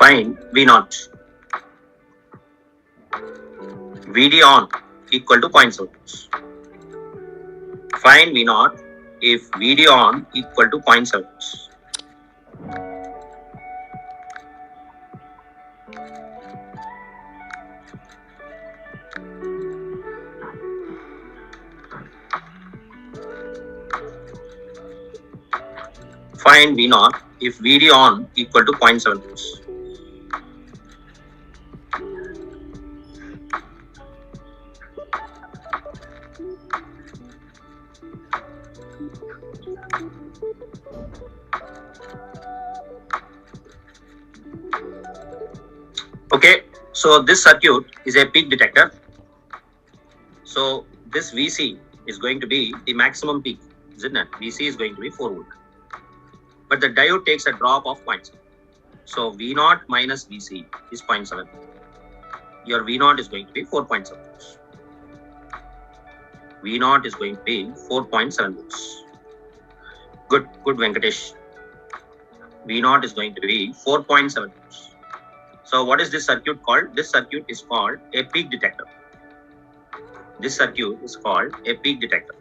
Find V naught. VD on equal to 0.7 volts. Find V naught if VD on equal to 0.7 volts. Find V naught if VD on equal to 0.7 volts. Okay, so this circuit is a peak detector. So this VC is going to be the maximum peak, isn't it? VC is going to be 4 volt. But the diode takes a drop of 0.7. So V naught minus VC is 0.7. Your V naught is going to be 4.7 volts. V naught is going to be 4.7 volts. Good Venkatesh. V naught is going to be 4.7 volts. So what is this circuit called? This circuit is called a peak detector. This circuit is called a peak detector.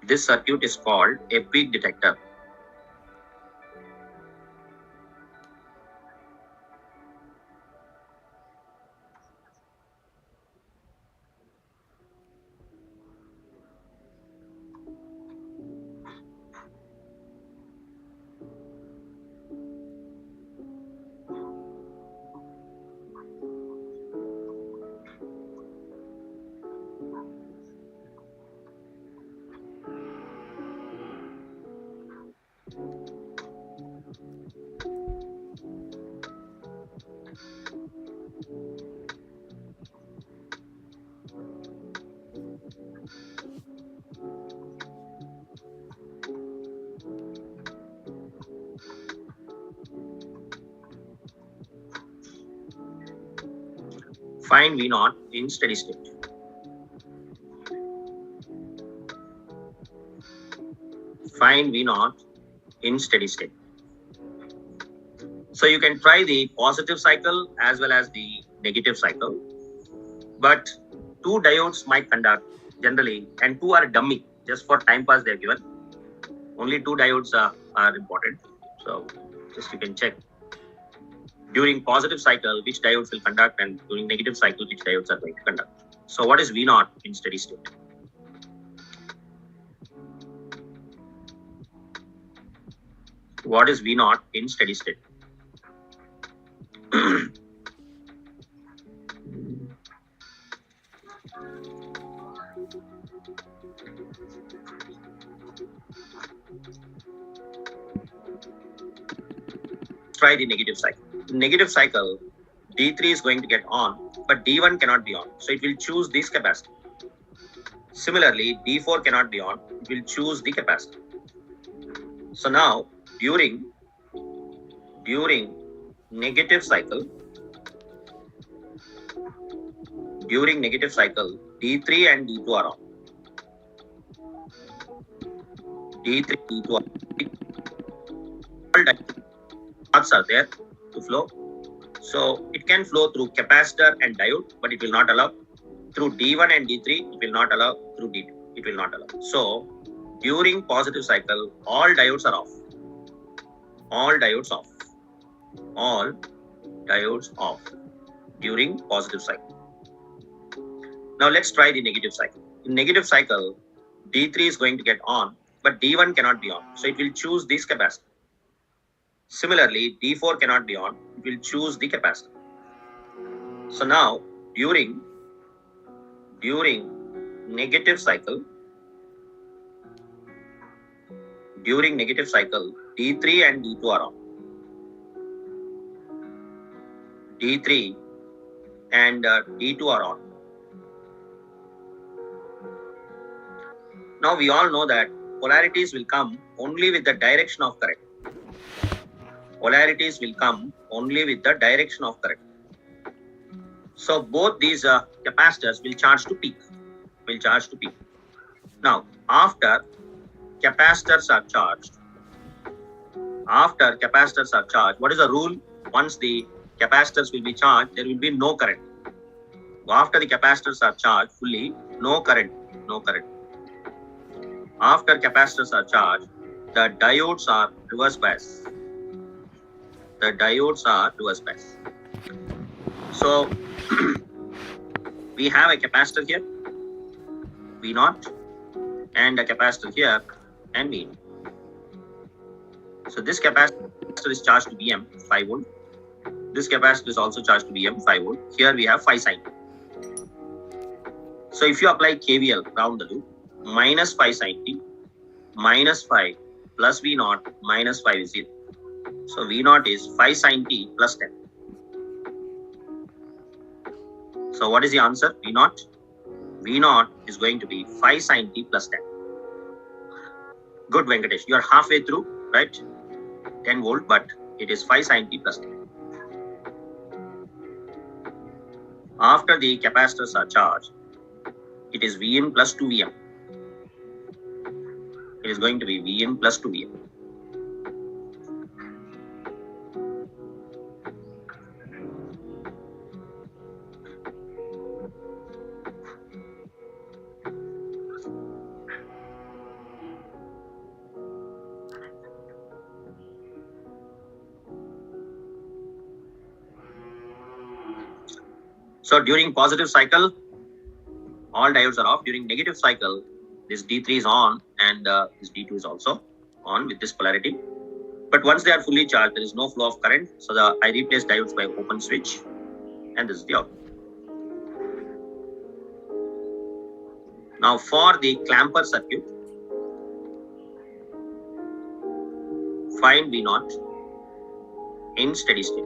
This circuit is called a peak detector. Find V naught in steady state. Find V naught in steady state. So you can try the positive cycle as well as the negative cycle. But 2 diodes might conduct generally, and 2 are dummy. Just for time pass they are given. Only 2 diodes are important. So just you can check. During positive cycle, which diodes will conduct, and during negative cycle, which diodes are going to conduct. So what is V naught in steady state? What is V naught in steady state? Try the negative cycle. In negative cycle, D3 is going to get on, but D1 cannot be on. So it will choose this capacitor. Similarly, D4 cannot be on. It will choose the capacitor. So now, during negative cycle, D3 and D2 are on. D3, D2 are on. Paths are there to flow. So it can flow through capacitor and diode, but it will not allow. Through D1 and D3, it will not allow. Through D2, it will not allow. So during positive cycle, all diodes are off. All diodes off. All diodes off during positive cycle. Now let's try the negative cycle. In negative cycle, D3 is going to get on, but D1 cannot be on. So it will choose this capacitor. Similarly, D4 cannot be on. It will choose the capacitor. So now, during negative cycle, D3 and D2 are on. D3 and D2 are on. Now we all know that polarities will come only with the direction of current. Polarities will come only with the direction of current. So both these capacitors will charge to peak. will charge to P. Now, after capacitors are charged, what is the rule? Once the capacitors will be charged, there will be no current. After the capacitors are charged fully, no current. After capacitors are charged, the diodes are reverse bias. So we have a capacitor here, V0, and a capacitor here, and V. So this capacitor is charged to Vm 5 volt. This capacitor is also charged to Vm 5 volt. Here we have 5 sin. So if you apply KVL round the loop, minus 5 sin t, minus 5 plus V0 minus 5 is 0. So V0 is 5 sin t plus 10. So what is the answer? V0? V0 is going to be 5 sin t plus 10. Good, Venkatesh. You are halfway through, right? 10 volt, but it is 5 sin t plus 10. After the capacitors are charged, it is Vin plus 2Vm. It is going to be Vin plus 2Vm. So during positive cycle, all diodes are off. During negative cycle, this D3 is on and this D2 is also on with this polarity. But once they are fully charged, there is no flow of current. So I replace diodes by open switch, and this is the output. Now for the clamper circuit, find V0 in steady state.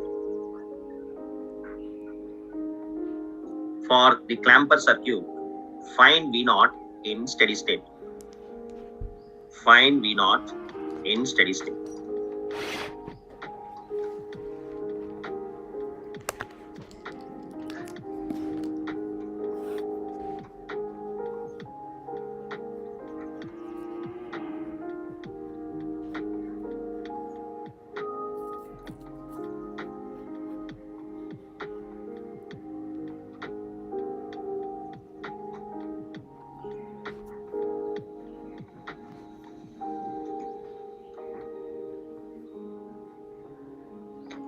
For the clamper circuit, find V0 in steady state. Find V0 in steady state.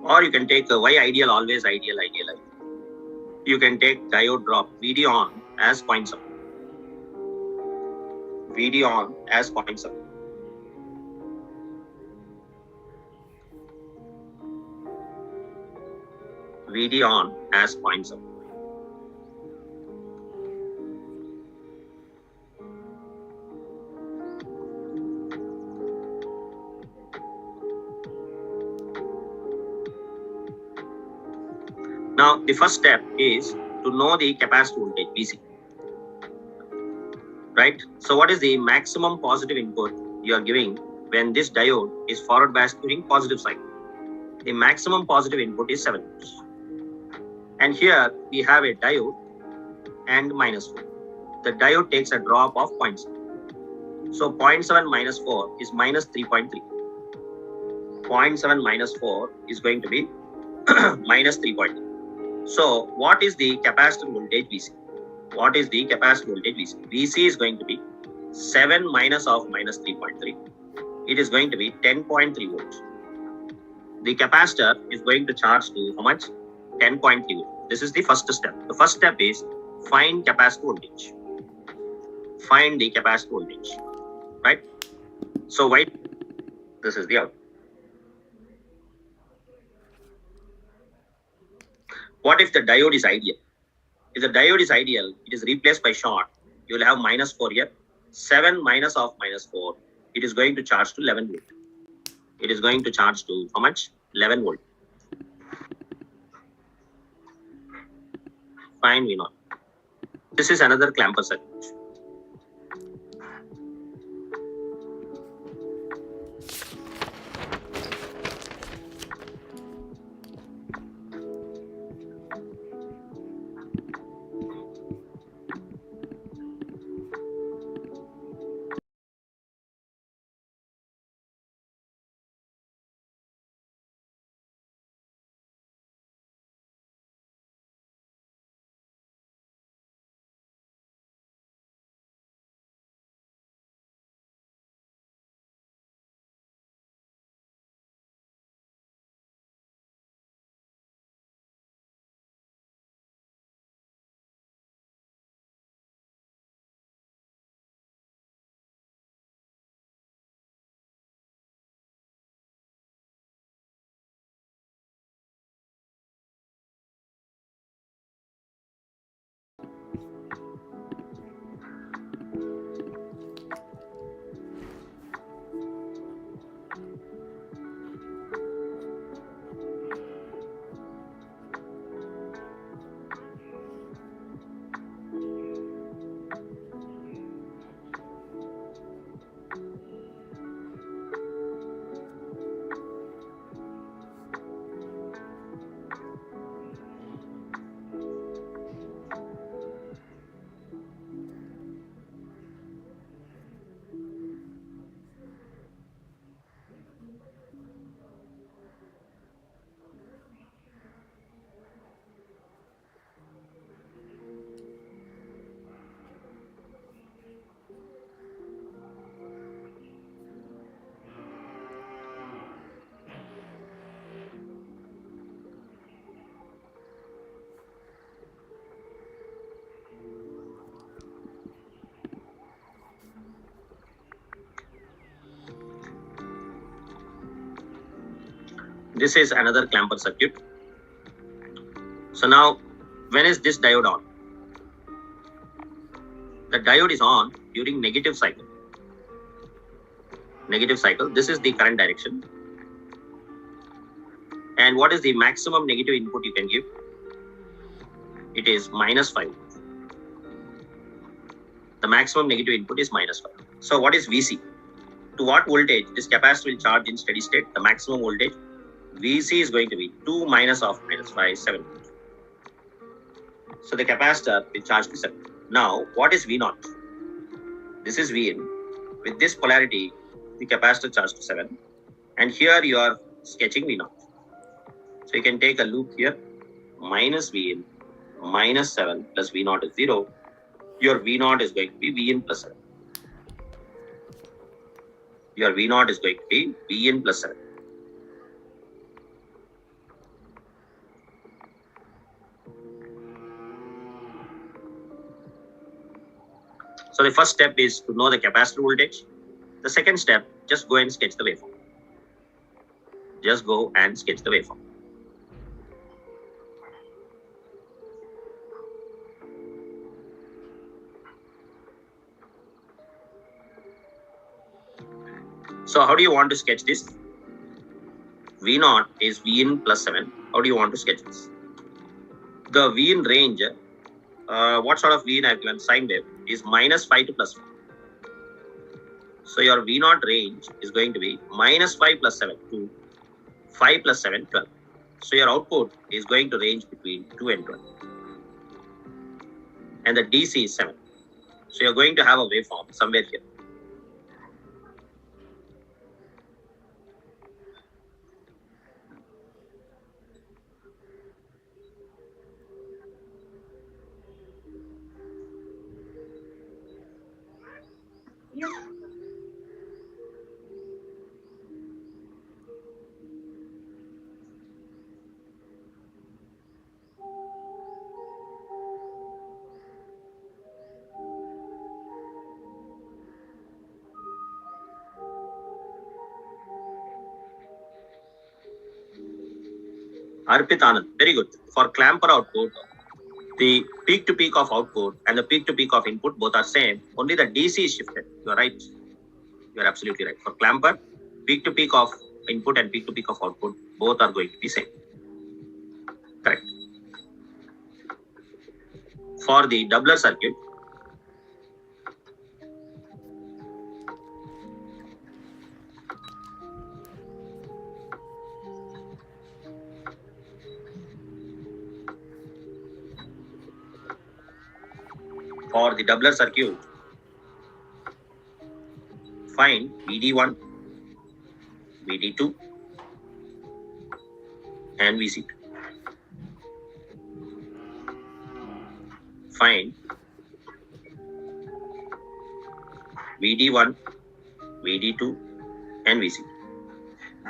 Or you can take why ideal, always ideal. You can take diode drop VD on as 0.7. VD on as 0.7. VD on as 0.7. Now, the first step is to know the capacitor voltage, VC. Right? So, what is the maximum positive input you are giving when this diode is forward biased during positive cycle? The maximum positive input is 7 volts. And here we have a diode and minus 4. The diode takes a drop of 0.7. So, 0.7 minus 4 is minus 3.3. 0.7 minus 4 is going to be minus 3.3. So, what is the capacitor voltage VC? What is the capacitor voltage VC? VC is going to be 7 minus of minus 3.3. It is going to be 10.3 volts. The capacitor is going to charge to how much? 10.3 volts. This is the first step. The first step is find capacitor voltage. Find the capacitor voltage. Right? So, why? This is the output. What if the diode is ideal? If the diode is ideal, it is replaced by short. You will have minus 4 here. 7 minus of minus 4. It is going to charge to 11 volt. It is going to charge to how much? 11 volt. Fine, we know. This is another clamper circuit. This is another clamper circuit. So now, when is this diode on? The diode is on during negative cycle. Negative cycle. This is the current direction. And what is the maximum negative input you can give? It is -5. The maximum negative input is -5. So what is VC? To what voltage this capacitor will charge in steady state? The maximum voltage VC is going to be 2 minus of -5, 7. So the capacitor will charge to 7. Now what is V0? This is Vin. With this polarity, the capacitor charged to 7. And here you are sketching V0. So you can take a loop here. Minus Vin minus 7 plus V0 is 0. Your V0 is going to be Vin plus 7. Your V0 is going to be Vin plus 7. So the first step is to know the capacitor voltage. The second step, just go and sketch the waveform. Just go and sketch the waveform. So how do you want to sketch this? V0 is Vin plus 7. How do you want to sketch this? The Vin range, what sort of Vin I have given? Sine wave is -5 to +5. So your V0 range is going to be -5 plus 7 to 5 plus 7, 12. So your output is going to range between 2 and 12. And the DC is 7. So you're going to have a waveform somewhere here. Arpit Anand, very good. For clamper output, the peak to peak of output and the peak to peak of input both are same. Only the DC is shifted. You are right. You are absolutely right. For clamper, peak to peak of input and peak to peak of output both are going to be same. Correct. For the doubler circuit, find VD1, VD2, and VC2. Find VD1, VD2, and VC2.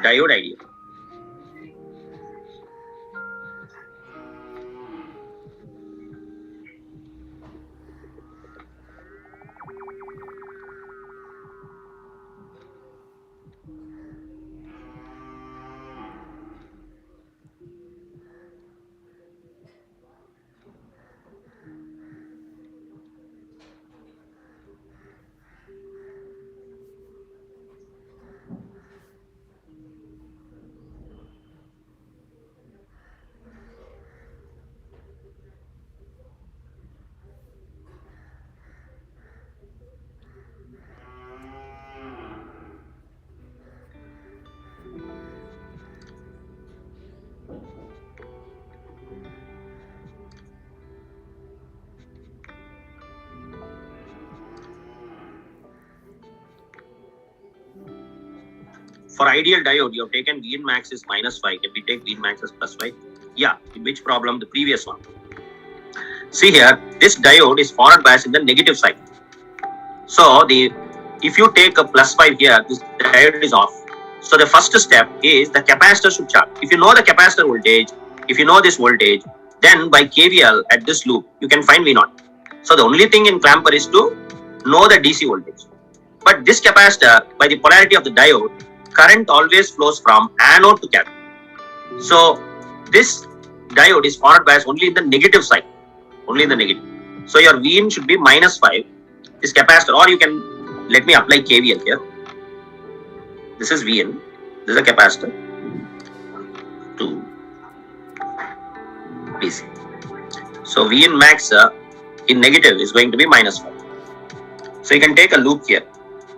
Diode idea. For ideal diode, you have taken Vin max is -5. Can we take Vin max as +5? Yeah. In which problem? The previous one. See here, this diode is forward biased in the negative side. So if you take a +5 here, this diode is off. So the first step is the capacitor should charge. If you know the capacitor voltage, if you know this voltage, then by KVL at this loop, you can find V0. So the only thing in clamper is to know the DC voltage. But this capacitor, by the polarity of the diode, current always flows from anode to cathode. So this diode is forward bias only in the negative side, only in the negative. So your Vin should be -5. This capacitor, or you can let me apply KVL here. This is Vn. This is a capacitor to DC. So Vn max in negative is going to be -5. So you can take a loop here.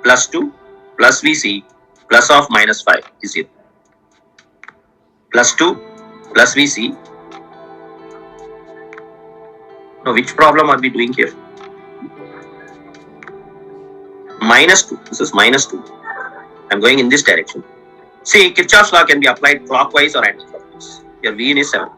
+2 plus Vc plus of -5 is 0. +2 plus Vc. Now which problem are we doing here? -2. This is -2. I'm going in this direction. See, Kirchhoff's law can be applied clockwise or anti-clockwise. Your Vn is 7.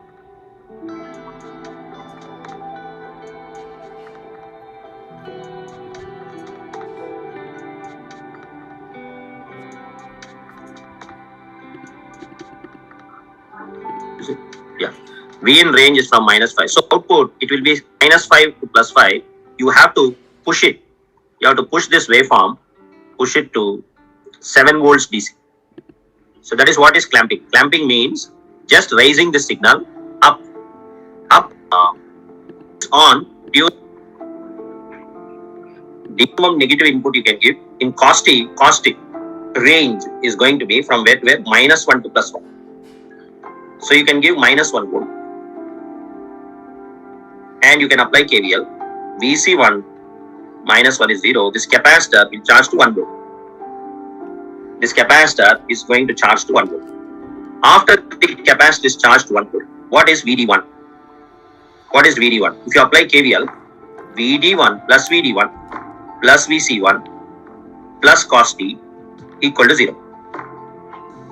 Yeah, Vn range is from -5. So output, it will be -5 to +5. You have to push it. You have to push this waveform, push it to 7 volts DC. So that is what is clamping. Clamping means just raising the signal up, on during minimum negative input you can give. In caustic range is going to be from where to where? -1 to +1. So you can give -1 volt and you can apply KVL. Vc1 -1 is 0. This capacitor will charge to 1 volt. This capacitor is going to charge to 1 volt. After the capacitor is charged to 1 volt, what is VD1? What is VD1? If you apply KVL, VD1 plus VD1 plus VC1 plus cos t equal to 0.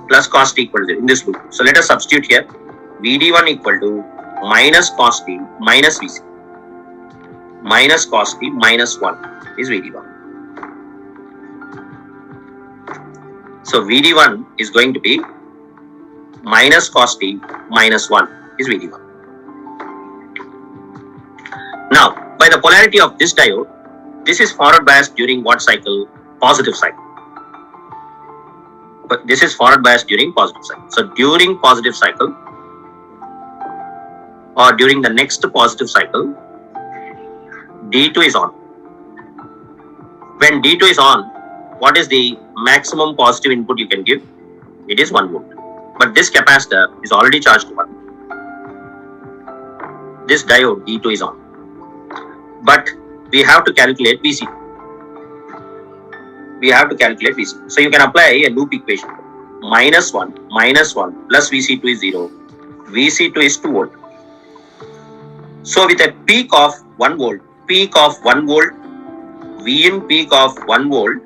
Plus cos t equal to 0 in this loop. So let us substitute here. VD1 equal to minus cos t minus Vc. Minus cos t minus 1 is VD1. So VD1 is going to be minus cos t minus 1 is VD1. Now, by the polarity of this diode, this is forward bias during what cycle? Positive cycle. But this is forward bias during positive cycle. So during positive cycle or during the next positive cycle, D2 is on. When D2 is on, what is the maximum positive input you can give? It is 1 volt. But this capacitor is already charged to 1. This diode D2 is on. But we have to calculate Vc. We have to calculate Vc. So you can apply a loop equation. -1 plus Vc2 is 0. Vc2 is 2 volt. So with a peak of 1 volt, Vn peak of 1 volt,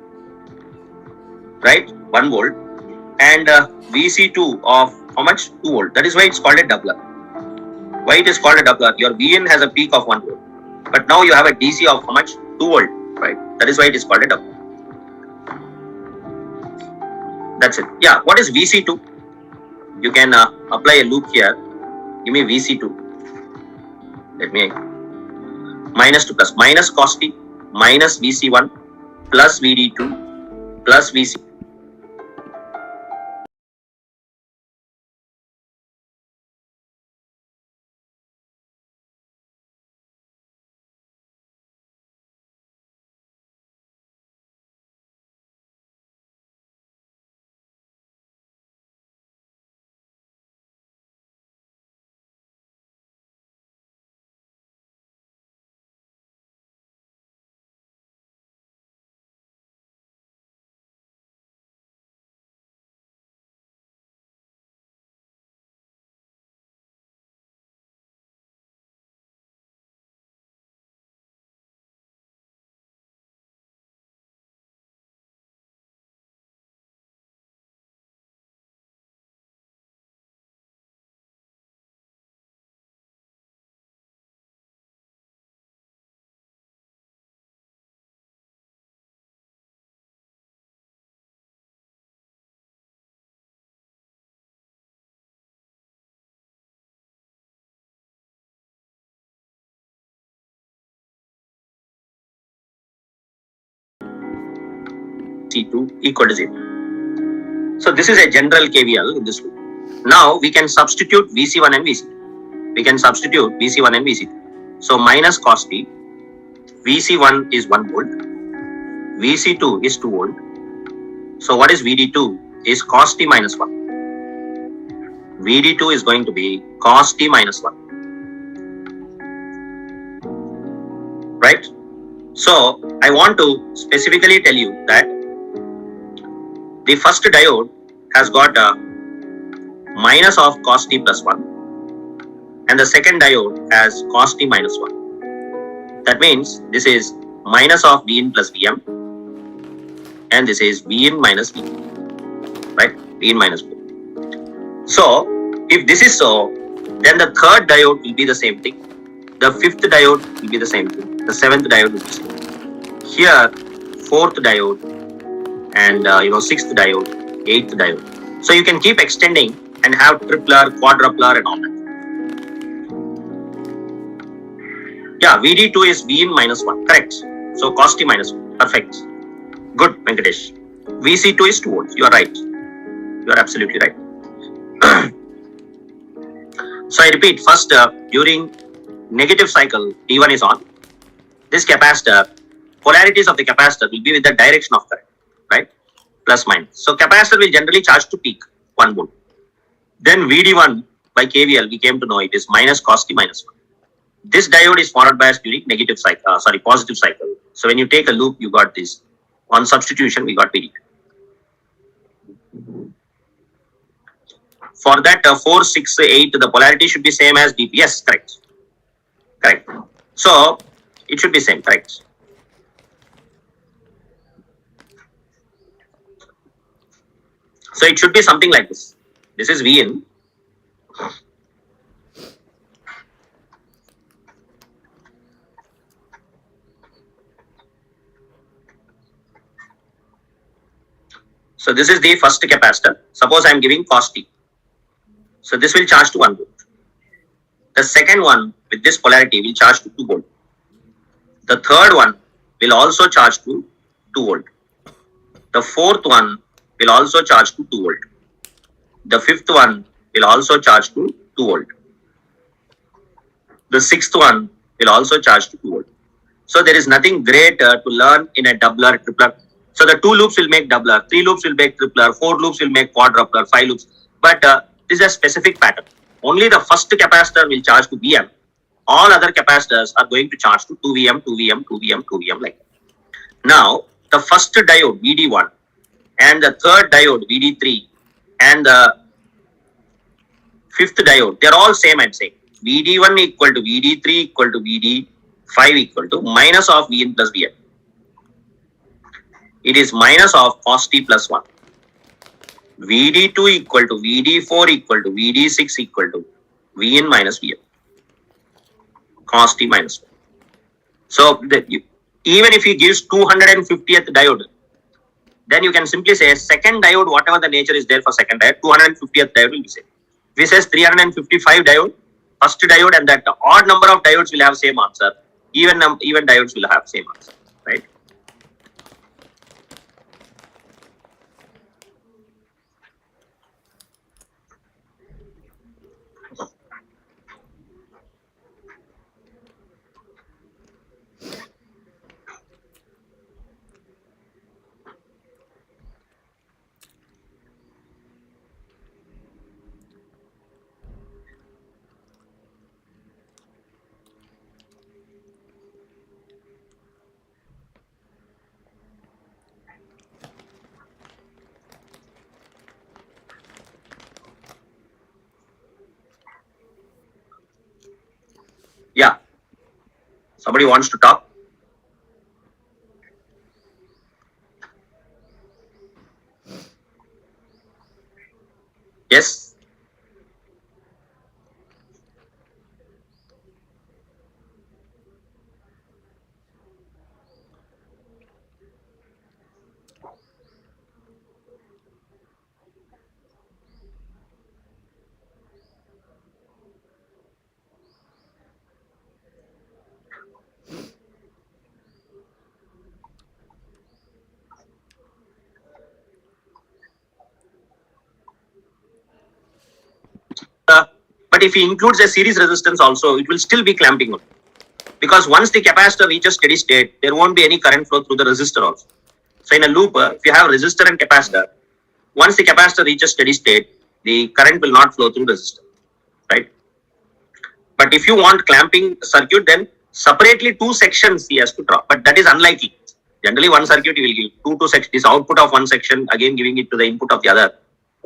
right? 1 volt, and Vc2 of how much? 2 volt. That is why it's called a doubler. Why it is called a doubler? Your Vn has a peak of 1 volt, but now you have a DC of how much? 2 volt, right? That is why it is called a doubler. That's it. Yeah. What is Vc2? You can apply a loop here. Give me Vc2. Let me -2 plus minus cos t minus Vc1 plus Vd2 plus Vc. C2 equal to 0. So this is a general KVL in this loop. Now we can substitute VC1 and VC2. We can substitute VC1 and VC2. So minus cos t, VC1 is 1 volt, VC2 is 2 volt. So what is VD2? Is cos t minus 1. VD2 is going to be cos t minus 1. Right? So I want to specifically tell you that the first diode has got a minus of cos t plus 1 and the second diode has cos t minus 1. That means this is minus of Vin plus Vm and this is Vin minus V, right? Vin minus V. So if this is so, then the third diode will be the same thing. The fifth diode will be the same thing. The seventh diode will be the same. Here, fourth diode and sixth diode, eighth diode. So you can keep extending and have tripler, quadrupler and all that. Yeah, VD2 is Vin minus 1. Correct. So cos t minus 1. Perfect. Good, Venkatesh. VC2 is 2 volts. You are right. You are absolutely right. So I repeat, first during negative cycle, T1 is on. This capacitor, polarities of the capacitor will be with the direction of current, right? Plus minus. So capacitor will generally charge to peak, 1 volt. Then VD1 by KVL, we came to know it is minus cos t minus 1. This diode is forward biased during negative cycle, positive cycle. So when you take a loop, you got this. On substitution, we got VD2. For that 4, 6, 8, the polarity should be same as DP. Yes, correct. Correct. So it should be same, correct. So it should be something like this. This is Vn. So this is the first capacitor. Suppose I am giving cos t. So this will charge to 1 volt. The second one with this polarity will charge to 2 volt. The third one will also charge to 2 volt. The fourth one will also charge to 2 volt. The fifth one will also charge to 2 volt. The sixth one will also charge to 2 volt. So there is nothing great to learn in a doubler, tripler. So the 2 loops will make doubler, 3 loops will make tripler, 4 loops will make quadrupler, 5 loops. But this is a specific pattern. Only the first capacitor will charge to Vm. All other capacitors are going to charge to 2Vm, 2Vm, 2Vm, 2Vm like that. Now, the first diode VD1 and the third diode VD3 and the fifth diode, they are all same, I'm saying. VD1 equal to VD3 equal to VD5 equal to minus of Vn plus Vm. It is minus of cos t plus 1. VD2 equal to VD4 equal to VD6 equal to Vn minus Vm. Cos t minus 1. So even if he gives 250th diode, then you can simply say second diode, whatever the nature is there for second diode, 250th diode will be same. If he says 355 diode, first diode and that odd number of diodes will have same answer. Even diodes will have same answer, right? Yeah. Somebody wants to talk? Yes. But if he includes a series resistance also, it will still be clamping only. Because once the capacitor reaches steady state, there won't be any current flow through the resistor also. So in a loop, if you have resistor and capacitor, once the capacitor reaches steady state, the current will not flow through resistor, right? But if you want clamping circuit, then separately two sections he has to draw. But that is unlikely. Generally, one circuit you will give two sections. This output of one section again giving it to the input of the other.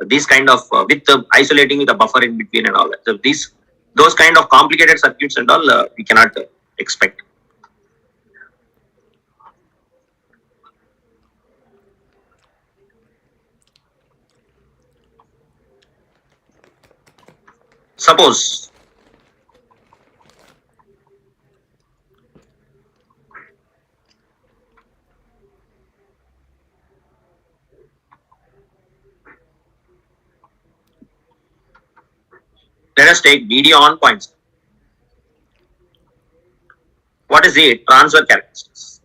These kind of with isolating with a buffer in between and all that. So those kind of complicated circuits and all we cannot expect. Suppose let us take VD on points. What is the transfer characteristics?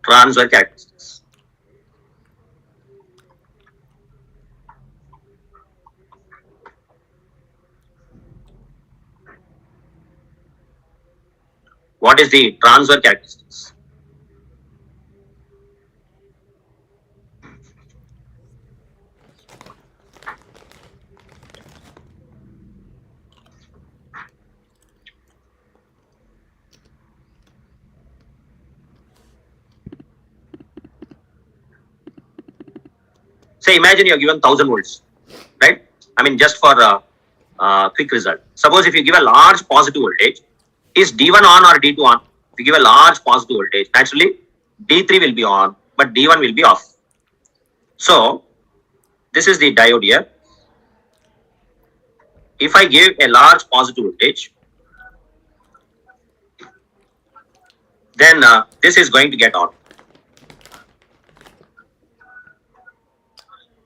Transfer characteristics. What is the transfer characteristics? Say imagine you are given 1000 volts, right? I mean just for a quick result. Suppose if you give a large positive voltage, is D1 on or D2 on? If you give a large positive voltage, naturally D3 will be on, but D1 will be off. So this is the diode here. If I give a large positive voltage, then this is going to get on.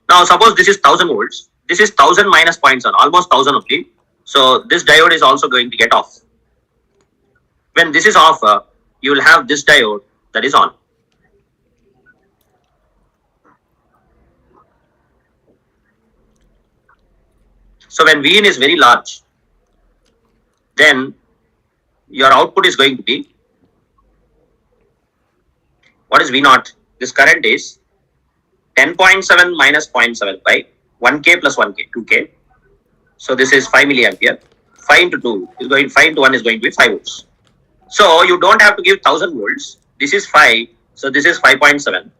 Now suppose this is 1000 volts. This is 1000 minus 0.7, almost 1000 only. So this diode is also going to get off. When this is off, you will have this diode that is on. So when Vin is very large, then your output is going to be, what is V0? This current is 10.7 minus 0.7 by 1K plus 1K, 2K. So this is 5 milliampere. 5 into 2 is going, 5 into 1 is going to be 5 volts. So you don't have to give 1000 volts. This is 5. So this is 5.7.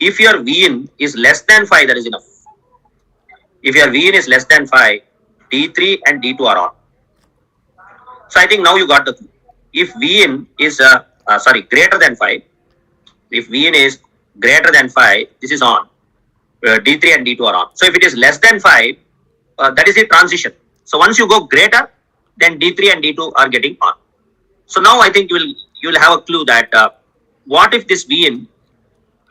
If your Vin is less than 5, that is enough. If your Vin is less than 5, D3 and D2 are on. So I think now you got the clue. If Vin is greater than 5, if Vin is greater than 5, this is on. D3 and D2 are on. So if it is less than 5, that is a transition. So once you go greater, then D3 and D2 are getting on. So now I think you will have a clue that what if this Vin,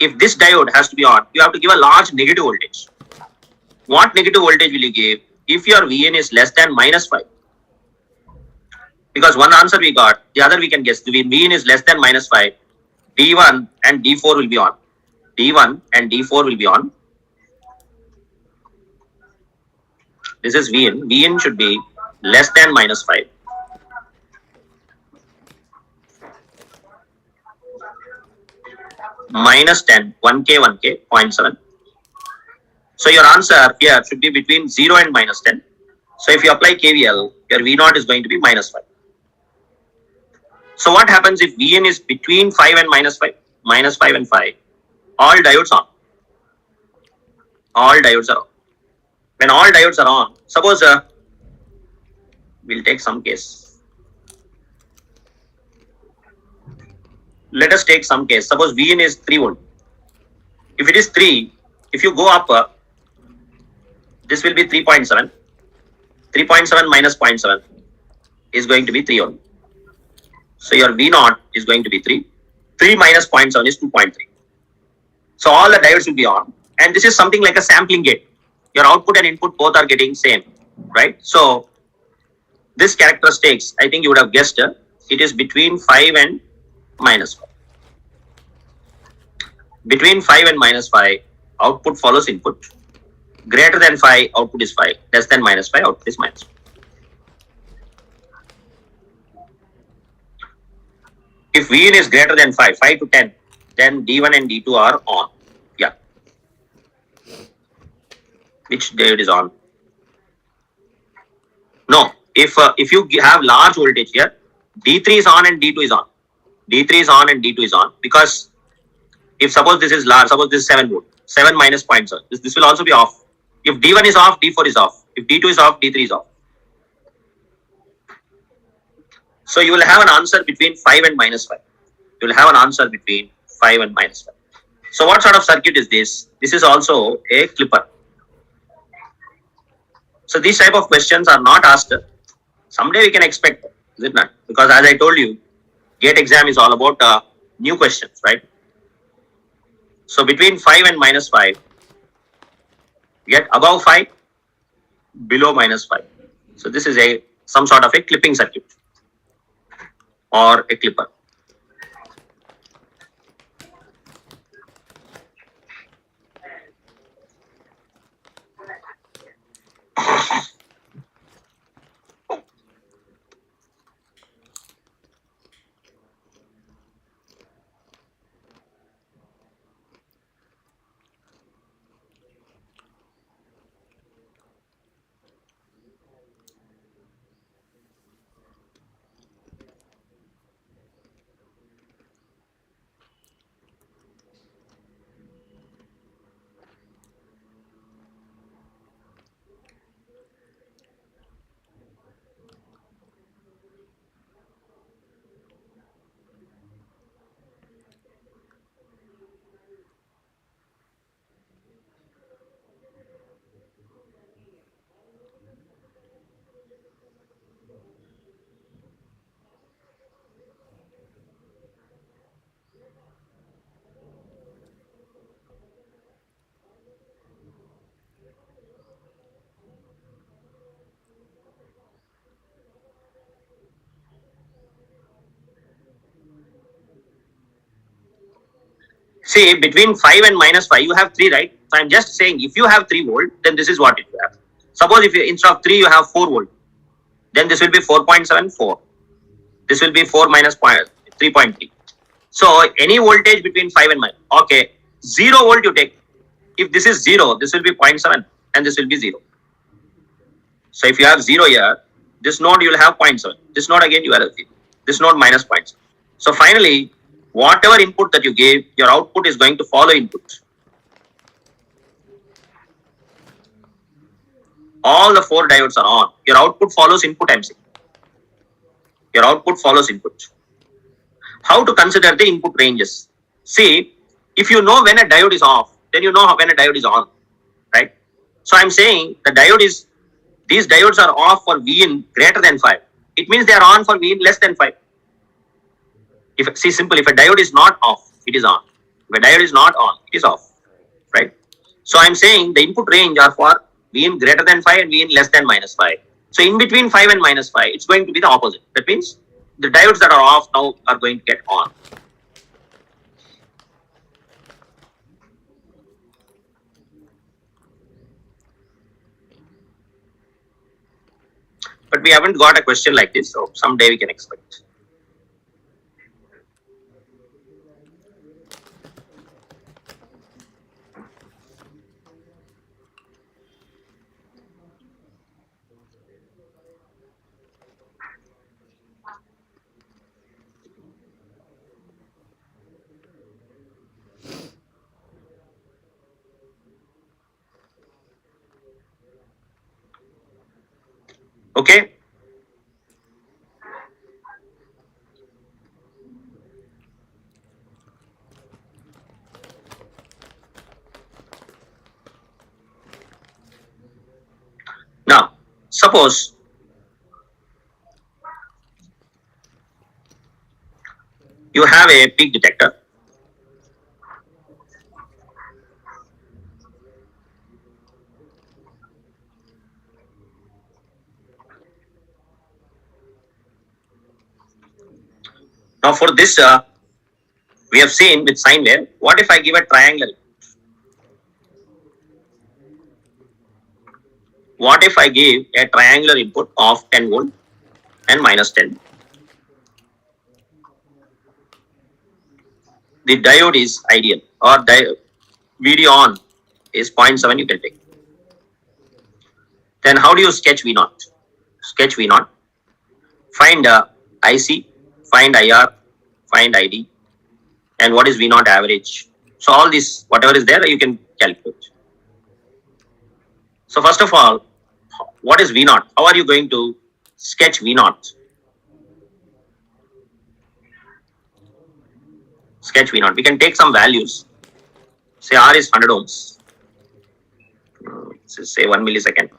if this diode has to be on, you have to give a large negative voltage. What negative voltage will you give if your Vn is less than minus 5? Because one answer we got, the other we can guess. The Vn is less than minus 5, D1 and D4 will be on. D1 and D4 will be on. This is Vn. Vn should be less than minus 5. Minus 10, 1K, 1K, 0.7. So your answer here should be between 0 and minus 10. So if you apply KVL, your V0 is going to be minus 5. So what happens if Vn is between 5 and minus 5? Minus 5 and 5. All diodes on. All diodes are on. When all diodes are on, suppose we'll take some case. Let us take some case. Suppose Vn is 3 volt. If it is 3, if you go up, this will be 3.7. 3.7 minus 0.7 is going to be 3 only. So your V0 is going to be 3. 3 minus 0.7 is 2.3. So all the diodes will be on. And this is something like a sampling gate. Your output and input both are getting same, right? So this characteristics, I think you would have guessed, it is between 5 and minus 5. Between 5 and minus 5, output follows input. Greater than 5, output is 5. Less than minus 5, output is minus 5. If Vin is greater than 5 to 10, then D1 and D2 are on. Yeah. Which diode is on? No. If you have large voltage here, D3 is on and D2 is on. D3 is on and D2 is on, because if suppose this is large, suppose this is 7 volt, 7 minus 0.7, this will also be off. If D1 is off, D4 is off. If D2 is off, D3 is off. So you will have an answer between 5 and minus 5. You will have an answer between 5 and minus 5. So what sort of circuit is this? This is also a clipper. So these type of questions are not asked. Someday we can expect, is it not? Because as I told you, GATE exam is all about new questions, right? So between 5 and minus 5, get above 5, below minus 5. So this is some sort of a clipping circuit or a clipper. See, between 5 and minus 5, you have 3, right? So I'm just saying, if you have 3 volt, then this is what it will have. Suppose if you, instead of 3, you have 4 volt, then this will be 4.74. This will be 4 minus 3.3. So any voltage between 5 and minus. Okay, 0 volt you take. If this is 0, this will be 0.7 and this will be 0. So if you have 0 here, this node you will have 0.7. This node again you have 0. This node minus 0.7. So finally, whatever input that you gave, your output is going to follow input. All the 4 diodes are on. Your output follows input MC. Your output follows input. How to consider the input ranges? See, if you know when a diode is off, then you know when a diode is on, right? So I'm saying the diode is, these diodes are off for Vin greater than 5. It means they are on for Vin less than 5. If see simple, if a diode is not off, it is on. If a diode is not on, it is off, right? So I'm saying the input range are for Vin greater than 5 and Vin less than minus 5. So in between 5 and minus 5, it's going to be the opposite. That means the diodes that are off now are going to get on. But we haven't got a question like this, so someday we can expect. Okay. Now, suppose you have a peak detector. Now for this, we have seen with sine wave, what if I give a triangle? What if I give a triangular input of 10 volt and minus 10? The diode is ideal, or VD on is 0.7 you can take. Then how do you sketch V naught? Sketch V naught. Find IC, find IR, find ID, and what is V naught average. So all this, whatever is there, you can calculate. So first of all, what is V naught? How are you going to sketch V naught? Sketch V naught. We can take some values. Say R is 100 ohms. Say 1 millisecond.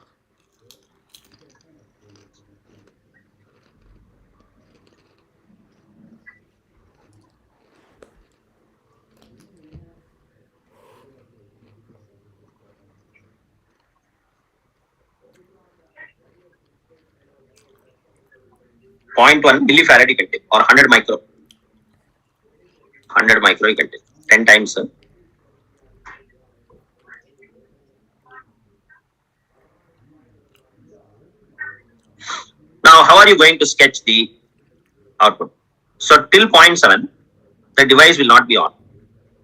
Point 1 millifarad you can take, or 100 micro. 100 micro you can take 10 times. Now, how are you going to sketch the output? So, till 0.7, the device will not be on.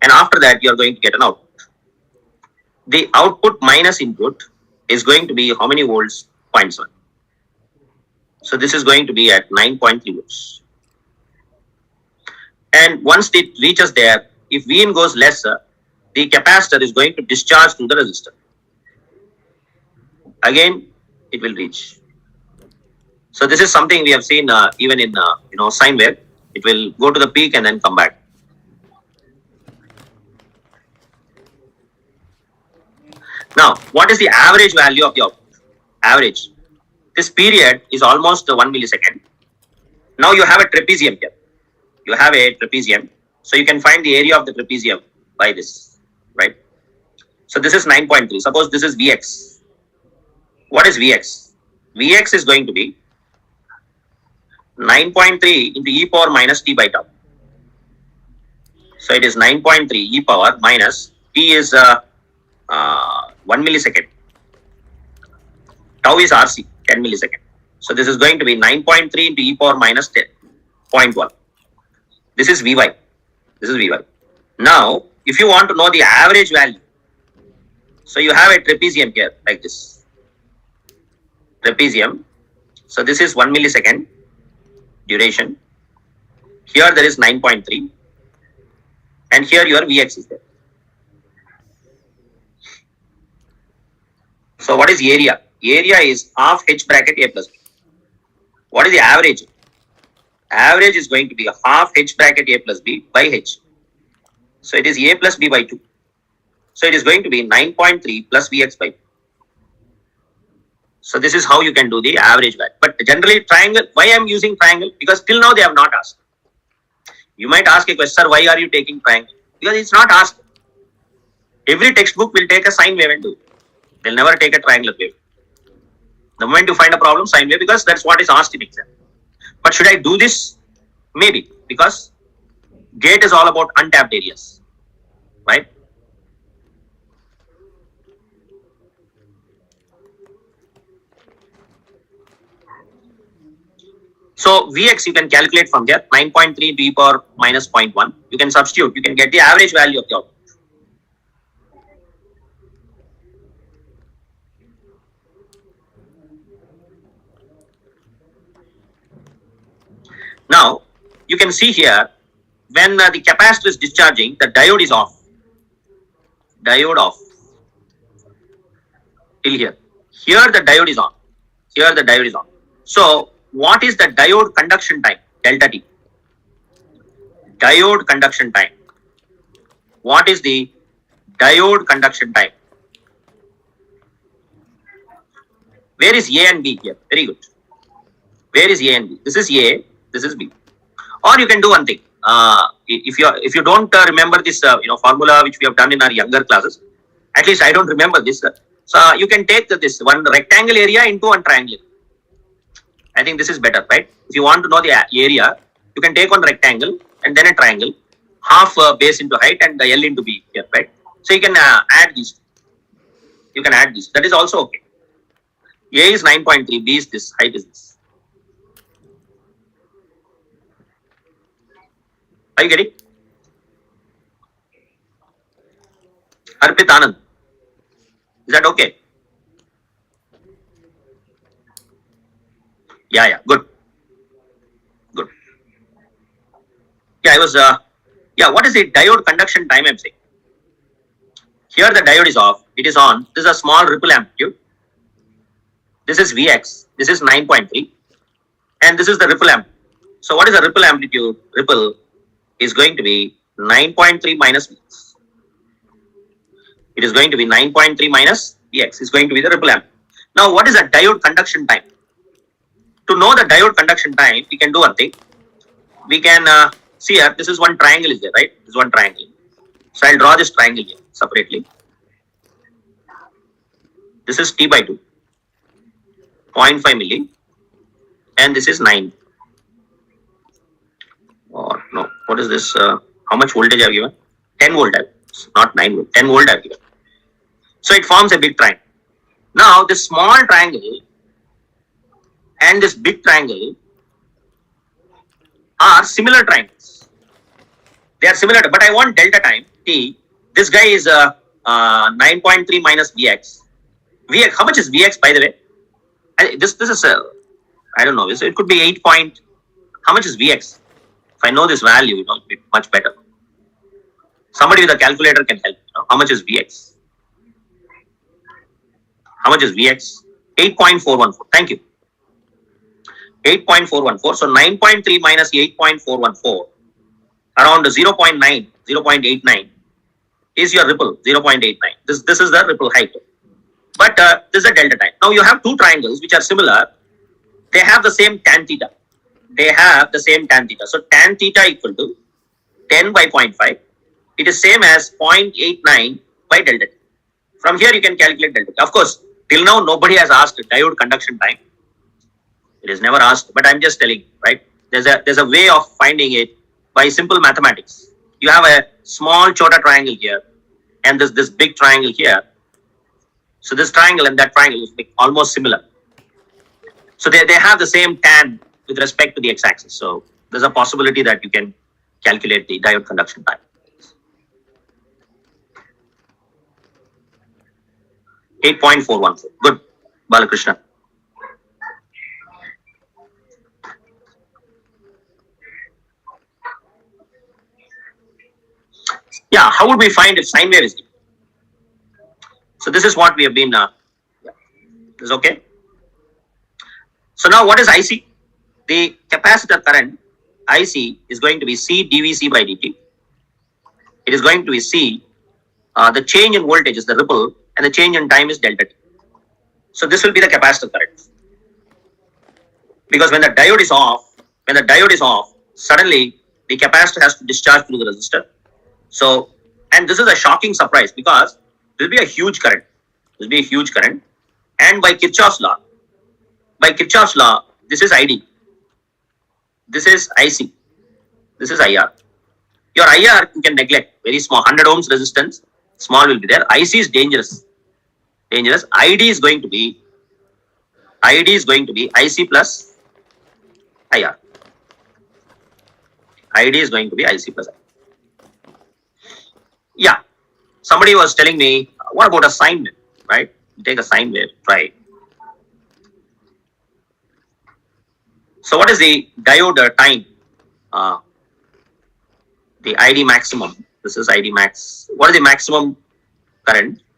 And after that, you are going to get an output. The output minus input is going to be how many volts? 0.7. So, this is going to be at 9.3 volts. And once it reaches there, if Vin goes lesser, the capacitor is going to discharge through the resistor. Again, it will reach. So this is something we have seen even in sine wave. It will go to the peak and then come back. Now, what is the average value of the output? Average. This period is almost 1 millisecond. Now you have a trapezium here. You have a trapezium. So you can find the area of the trapezium by this, right? So this is 9.3. Suppose this is Vx. What is Vx? Vx is going to be 9.3 into e power minus t by tau. So it is 9.3 e power minus t is 1 millisecond. Tau is RC, 10 millisecond. So this is going to be 9.3 into e power minus 10.1. This is Vy. This is Vy. Now, if you want to know the average value, so you have a trapezium here like this. Trapezium. So this is 1 millisecond duration. Here there is 9.3. And here your Vx is there. So what is area? Area is half h bracket a plus b. What is the average? Average is going to be half h bracket a plus b by h. So it is a plus b by 2. So it is going to be 9.3 plus Vx by 2. So this is how you can do the average value. But generally triangle, why I am using triangle? Because till now they have not asked. You might ask a question, sir, why are you taking triangle? Because it's not asked. Every textbook will take a sine wave and do. They'll never take a triangular wave. The moment you find a problem, sine wave, because that's what is asked in exam. But should I do this? Maybe, because gate is all about untapped areas, right? So Vx you can calculate from there, 9.3 to e power minus 0.1. You can substitute, you can get the average value of the output. Now, you can see here, when the capacitor is discharging, the diode is off. Diode off. Till here. Here the diode is on. Here the diode is on. So, what is the diode conduction time? Delta T. Diode conduction time. What is the diode conduction time? Where is A and B here? Very good. Where is A and B? This is A. This is B. Or you can do one thing. If you don't remember this formula which we have done in our younger classes, at least I don't remember this. So you can take this one rectangle area into one triangle. I think this is better, right? If you want to know the area, you can take one rectangle and then a triangle, half base into height and L into B here, right? So you can add these. You can add this. That is also okay. A is 9.3, B is this, height is this. Are you getting? Arpit Anand. Is that okay? Yeah, good. Good. Yeah, I was, yeah, what is the diode conduction time I'm saying? Here the diode is off, it is on. This is a small ripple amplitude. This is Vx, this is 9.3, and this is the ripple amplitude. So what is the ripple amplitude? Ripple is going to be 9.3 minus Vx. It is going to be 9.3 minus Vx is going to be the ripple amplitude. Now what is the diode conduction time? To know the diode conduction time, we can do one thing. We can see here, this is one triangle is there, right? This is one triangle. So I'll draw this triangle here separately. This is T by 2, 0.5 milli, and this is 9. Or no, what is this? How much voltage I have given? 10 volt, not 9 volt, 10 volt I have given. So it forms a big triangle. Now this small triangle and this big triangle are similar triangles. They are similar, but I want delta time T. This guy is 9.3 minus Vx. Vx, how much is Vx by the way? This is I don't know. It could be 8 point. How much is Vx? If I know this value, it will be much better. Somebody with a calculator can help. How much is Vx? How much is Vx? 8.414. Thank you. 8.414. So 9.3 minus 8.414, around 0.9, 0.89 is your ripple, 0.89. This is the ripple height. But this is the delta time. Now you have two triangles which are similar. They have the same tan theta. They have the same tan theta. So tan theta equal to 10 by 0.5. It is same as 0.89 by delta T. From here you can calculate delta T. Of course, till now nobody has asked diode conduction time. It is never asked, but I'm just telling, right? There's a way of finding it by simple mathematics. You have a small chota triangle here, and this big triangle here. So this triangle and that triangle is almost similar. So they have the same tan with respect to the x-axis. So there's a possibility that you can calculate the diode conduction time. 8.414. Good, Balakrishna. Yeah, how would we find if sine wave is given? So this is what we have been, this is okay. So now what is IC? The capacitor current, IC, is going to be C dVc by dt. It is going to be C, the change in voltage is the ripple, and the change in time is delta T. So this will be the capacitor current. Because when the diode is off, suddenly the capacitor has to discharge through the resistor. So, and this is a shocking surprise because there will be a huge current. There will be a huge current. And by Kirchhoff's law, this is ID. This is IC. This is IR. Your IR you can neglect. Very small, 100 ohms resistance. Small will be there. IC is dangerous. ID is going to be IC plus IR. ID is going to be IC plus IR. Yeah, somebody was telling me, what about a sine wave, right? Take a sine wave, try. So what is the diode time? The ID maximum. This is ID max. What is the maximum current?